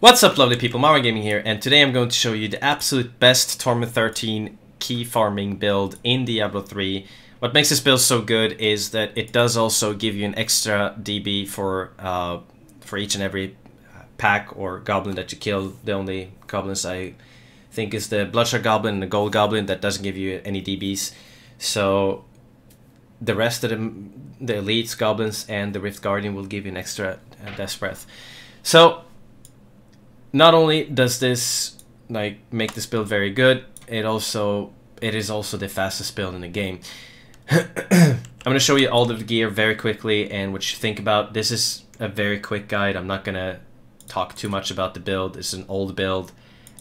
What's up, lovely people? Marwan Gaming here, and today I'm going to show you the absolute best Torment 13 key farming build in Diablo 3. What makes this build so good is that it does also give you an extra DB for each and every pack or goblin that you kill. The only goblins I think is the Bloodshot Goblin and the Gold Goblin that doesn't give you any DBs. So the rest of the Elites, Goblins, and the Rift Guardian will give you an extra Death Breath. So not only does this make this build very good, it is also the fastest build in the game. I'm going to show you all of the gear very quickly and what you think about. This is a very quick guide. I'm not going to talk too much about the build. It's an old build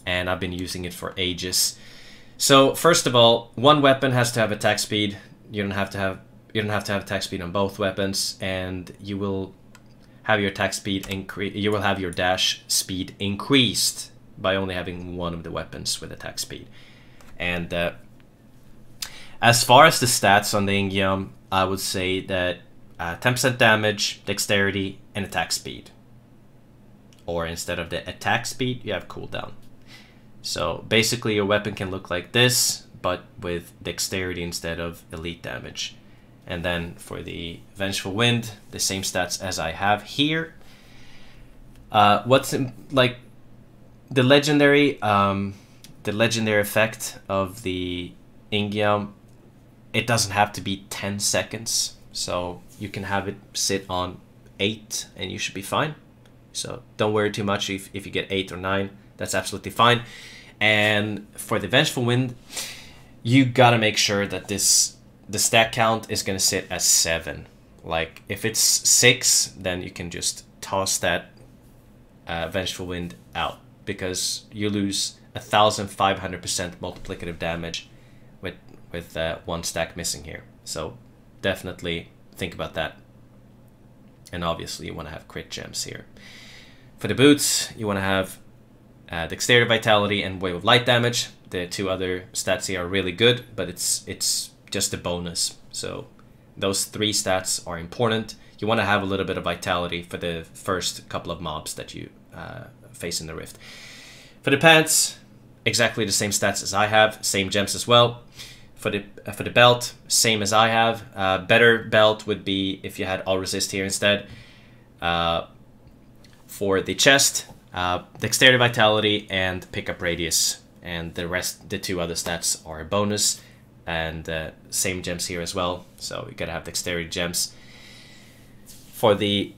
and I've been using it for ages. So first of all, one weapon has to have attack speed. You don't have to have attack speed on both weapons, and you will have your attack speed increase. You will have your dash speed increased by only having one of the weapons with attack speed. And as far as the stats on the in-geom, I would say that 10% damage, dexterity, and attack speed. Or instead of the attack speed, you have cooldown. So basically your weapon can look like this, but with dexterity instead of elite damage. And then for the Vengeful Wind, the same stats as I have here. The legendary effect of the in-geom, it doesn't have to be 10 seconds. So you can have it sit on 8 and you should be fine. So don't worry too much if you get 8 or 9. That's absolutely fine. And for the Vengeful Wind, you gotta make sure that the stack count is gonna sit at 7. Like if it's 6, then you can just toss that Vengeful Wind out, because you lose 1,500% multiplicative damage with one stack missing here. So definitely think about that. And obviously you want to have crit gems here. For the boots, you want to have Dexterity, Vitality, and Wave of Light damage. The two other stats here are really good, but it's just a bonus. So those 3 stats are important. You want to have a little bit of Vitality for the first couple of mobs that you face in the Rift. For the pants, exactly the same stats as I have, same gems as well. For the belt, same as I have. Better belt would be if you had all resist here instead. For the chest, Dexterity, Vitality, and Pickup Radius. And the rest, the 2 other stats are a bonus. And same gems here as well. So you gotta have Dexterity gems. For the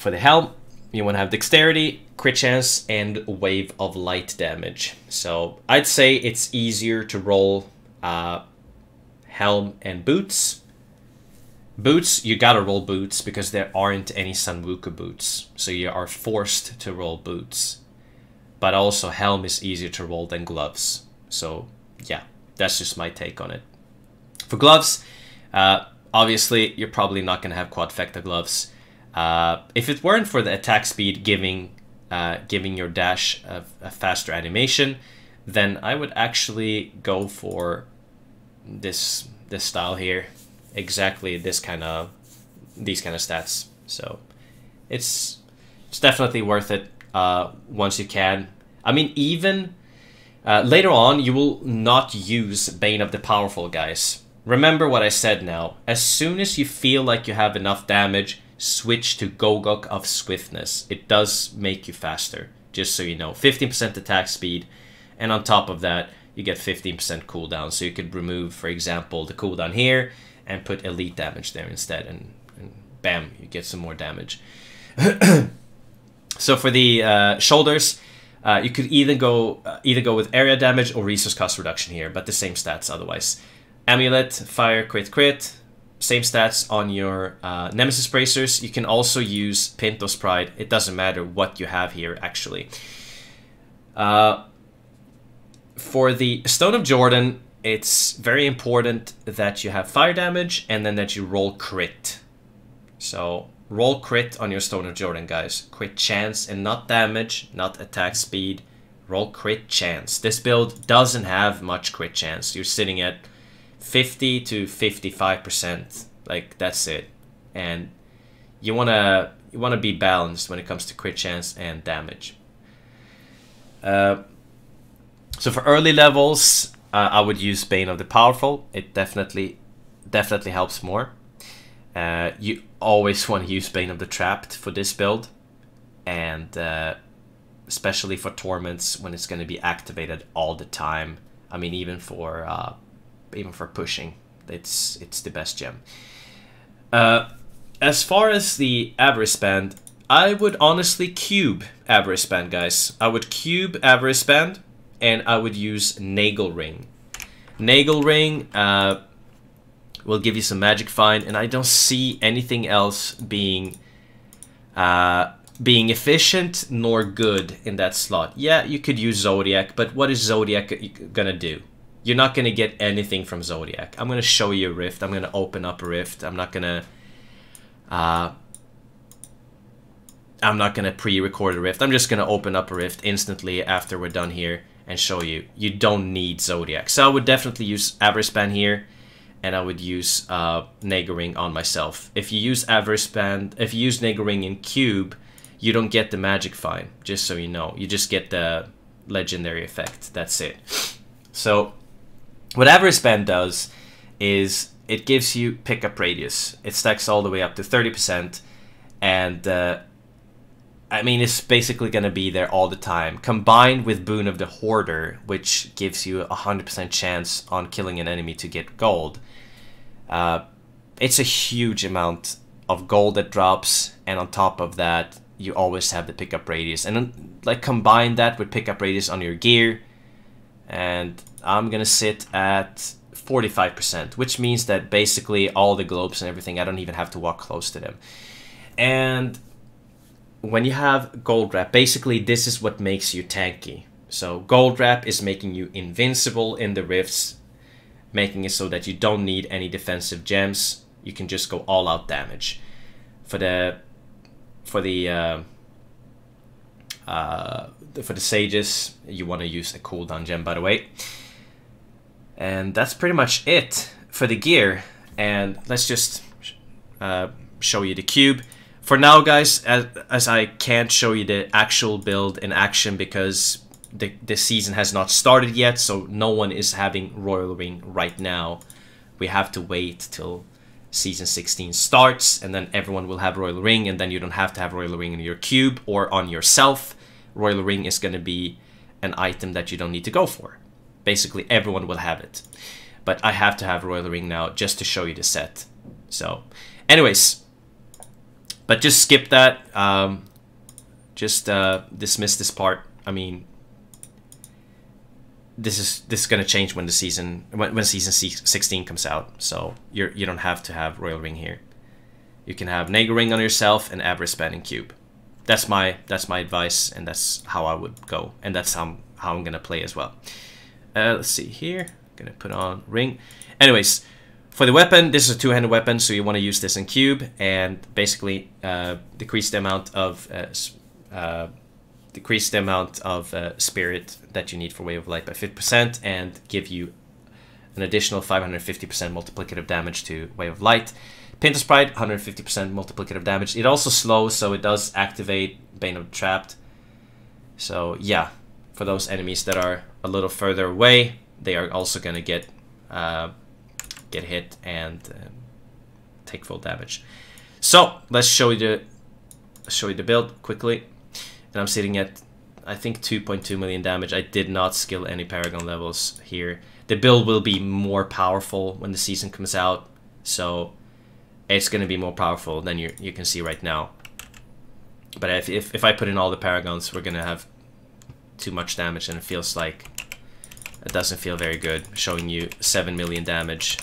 helm, you want to have Dexterity, crit chance, and Wave of Light damage. So I'd say it's easier to roll helm and boots. Boots, you gotta roll boots because there aren't any Sanwuku boots. So you are forced to roll boots. But also helm is easier to roll than gloves. So yeah, that's just my take on it. For gloves, obviously you're probably not gonna have quadfecta gloves. If it weren't for the attack speed giving your dash a faster animation, then I would actually go for this style here. Exactly these kind of stats. So it's definitely worth it once you can. I mean, even later on you will not use Bane of the Powerful, guys. Remember what I said now. As soon as you feel like you have enough damage, switch to Gogok of Swiftness. It does make you faster, just so you know. 15% attack speed, and on top of that you get 15% cooldown. So you could remove, for example, the cooldown here and put elite damage there instead, and bam, you get some more damage. So for the shoulders, you could either go with area damage or resource cost reduction here, but the same stats otherwise. Amulet, fire, crit, same stats on your Nemesis bracers. You can also use Pinto's Pride. It doesn't matter what you have here, actually. For the Stone of Jordan, it's very important that you have fire damage and then that you roll crit. So roll crit on your Stone of Jordan, guys. Crit chance and not damage, not attack speed. Roll crit chance. This build doesn't have much crit chance. You're sitting at 50 to 55%. Like, that's it. And you wanna be balanced when it comes to crit chance and damage. So for early levels, I would use Bane of the Powerful. It definitely helps more. You always want to use Bane of the Trapped for this build, and especially for torments when it's going to be activated all the time. I mean, even for pushing, it's the best gem. As far as the Avarice Band, I would honestly cube Avarice Band, guys. I would cube Avarice Band, and I would use Nagel Ring. Nagel Ring will give you some magic find, and I don't see anything else being efficient nor good in that slot. Yeah, you could use Zodiac, but what is Zodiac gonna do? You're not gonna get anything from Zodiac. I'm gonna show you a rift. I'm gonna open up a rift. I'm not gonna pre-record a rift. I'm just gonna open up a rift instantly after we're done here and show you. You don't need Zodiac. So I would definitely use Avarice Band here, and I would use Nagel Ring on myself. If you use Avarice Band, if you use Nagel Ring in cube, you don't get the magic find, just so you know. You just get the legendary effect. That's it. So what Avarice Band does is it gives you pickup radius. It stacks all the way up to 30%, and I mean, it's basically going to be there all the time. Combined with Boon of the Hoarder, which gives you a 100% chance on killing an enemy to get gold. It's a huge amount of gold that drops, and on top of that, you always have the pickup radius. And then, like, combine that with pickup radius on your gear, and I'm going to sit at 45%, which means that basically all the globes and everything, I don't even have to walk close to them. And when you have gold wrap, basically this is what makes you tanky. So gold wrap is making you invincible in the rifts, making it so that you don't need any defensive gems. You can just go all out damage. For the sages, you want to use a cooldown gem, by the way. And that's pretty much it for the gear. And let's just show you the cube. For now, guys, as I can't show you the actual build in action because the season has not started yet, so no one is having Royal Ring right now. We have to wait till Season 16 starts, and then everyone will have Royal Ring, and then you don't have to have Royal Ring in your cube or on yourself. Royal Ring is going to be an item that you don't need to go for. Basically, everyone will have it. But I have to have Royal Ring now just to show you the set. So, anyways, but just skip that. Just dismiss this part. I mean, this is gonna change when the season when season 16 comes out. So you don't have to have Royal Ring here. You can have Nagel Ring on yourself and Avarice Band and cube. That's my advice, and that's how I would go, and that's how I'm gonna play as well. Let's see here. I'm gonna put on ring. Anyways, for the weapon, this is a two-handed weapon, so you want to use this in cube and basically decrease the amount of spirit that you need for Wave of Light by 50%, and give you an additional 550% multiplicative damage to Wave of Light. Pinter's Pride, 150% multiplicative damage. It also slows, so it does activate Bane of the Trapped. So yeah, for those enemies that are a little further away, they are also going to get hit and take full damage. So let's show you the build quickly. And I'm sitting at, I think, 2.2 million damage. I did not skill any Paragon levels here. The build will be more powerful when the season comes out, so it's going to be more powerful than you can see right now. But if I put in all the Paragons, we're going to have too much damage, and it feels like it doesn't feel very good, showing you 7 million damage.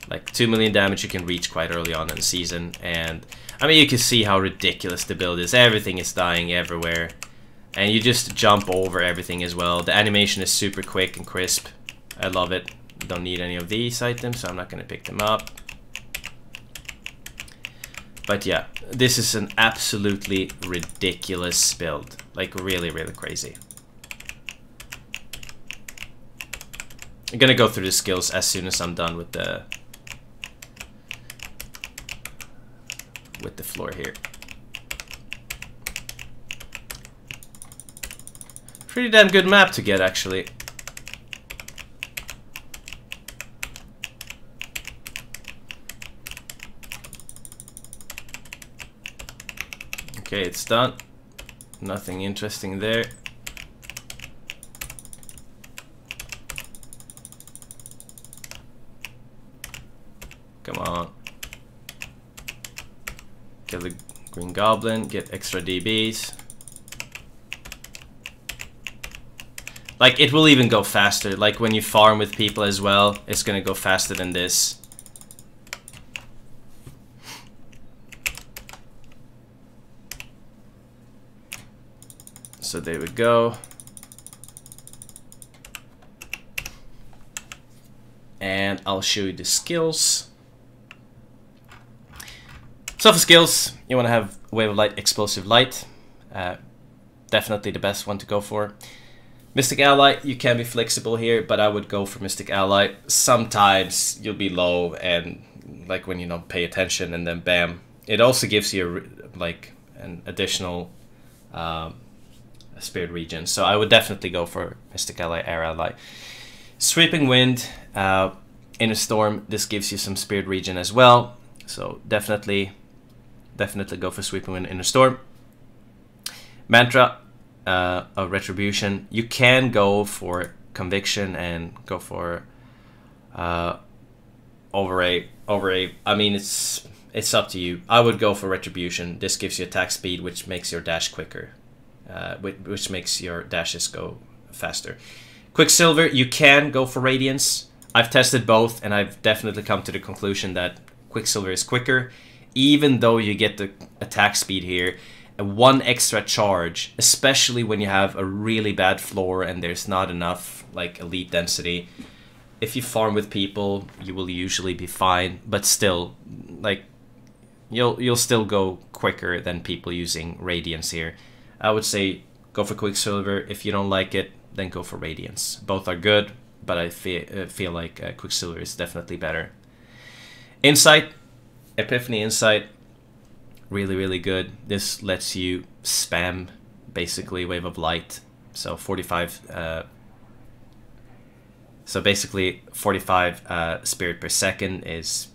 Like 2 million damage you can reach quite early on in the season, and I mean, you can see how ridiculous the build is. Everything is dying everywhere, and you just jump over everything as well. The animation is super quick and crisp. I love it. Don't need any of these items, so I'm not going to pick them up. But yeah, this is an absolutely ridiculous build. Like, really, really crazy. I'm going to go through the skills as soon as I'm done with the floor here. Pretty damn good map to get, actually. Okay, it's done. Nothing interesting there. Come on. Kill the Green Goblin, get extra DBs. Like, it will even go faster. Like, when you farm with people as well, it's gonna go faster than this. So there we go. And I'll show you the skills. So for skills, you want to have Wave of Light, Explosive Light. Definitely the best one to go for. Mystic Ally, you can be flexible here, but I would go for Mystic Ally. Sometimes you'll be low and like when you don't pay attention and then bam. It also gives you like an additional Spirit Regen. So I would definitely go for Mystic Ally, Air Ally. Sweeping Wind, Inner Storm, this gives you some Spirit Regen as well. So definitely go for Sweeping Wind, Inner Storm. Mantra, of Retribution. You can go for Conviction and go for Overrate. I mean, it's up to you. I would go for Retribution. This gives you attack speed, which makes your dash quicker. Which makes your dashes go faster. Quicksilver, you can go for Radiance. I've tested both, and I've definitely come to the conclusion that Quicksilver is quicker, even though you get the attack speed here. One extra charge, especially when you have a really bad floor and there's not enough like elite density. If you farm with people, you will usually be fine, but still, like you'll still go quicker than people using Radiance here. I would say go for Quicksilver. If you don't like it, then go for Radiance. Both are good, but I feel like Quicksilver is definitely better. Insight, Epiphany Insight, really good. This lets you spam basically Wave of Light. So 45. So basically 45 spirit per second is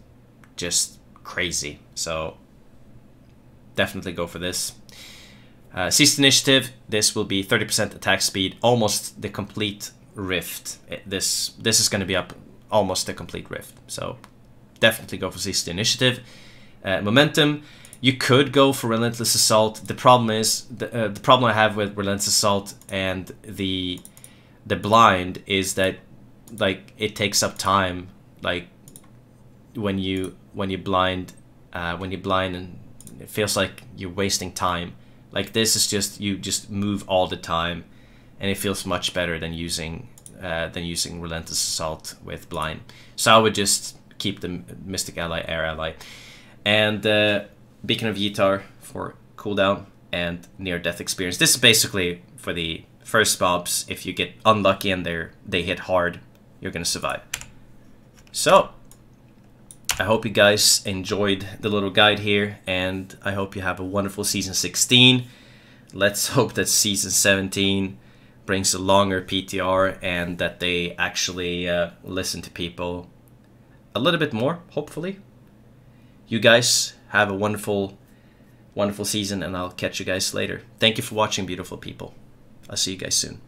just crazy. So definitely go for this. Seized Initiative, this will be 30% attack speed, almost the complete rift. This is going to be up almost the complete rift. So definitely go for Seized Initiative. Momentum, you could go for Relentless Assault. The problem is the problem I have with Relentless Assault and the blind is that like it takes up time. Like when you blind and it feels like you're wasting time. Like this is just you just move all the time, and it feels much better than using Relentless Assault with blind. So I would just keep the Mystic Ally, Air Ally, and Beacon of Yitar for cooldown and Near Death Experience. This is basically for the first mobs. If you get unlucky and they hit hard, you're gonna survive. So I hope you guys enjoyed the little guide here, and I hope you have a wonderful Season 16. Let's hope that Season 17 brings a longer PTR and that they actually listen to people a little bit more, hopefully. You guys have a wonderful season, and I'll catch you guys later. Thank you for watching, beautiful people. I'll see you guys soon.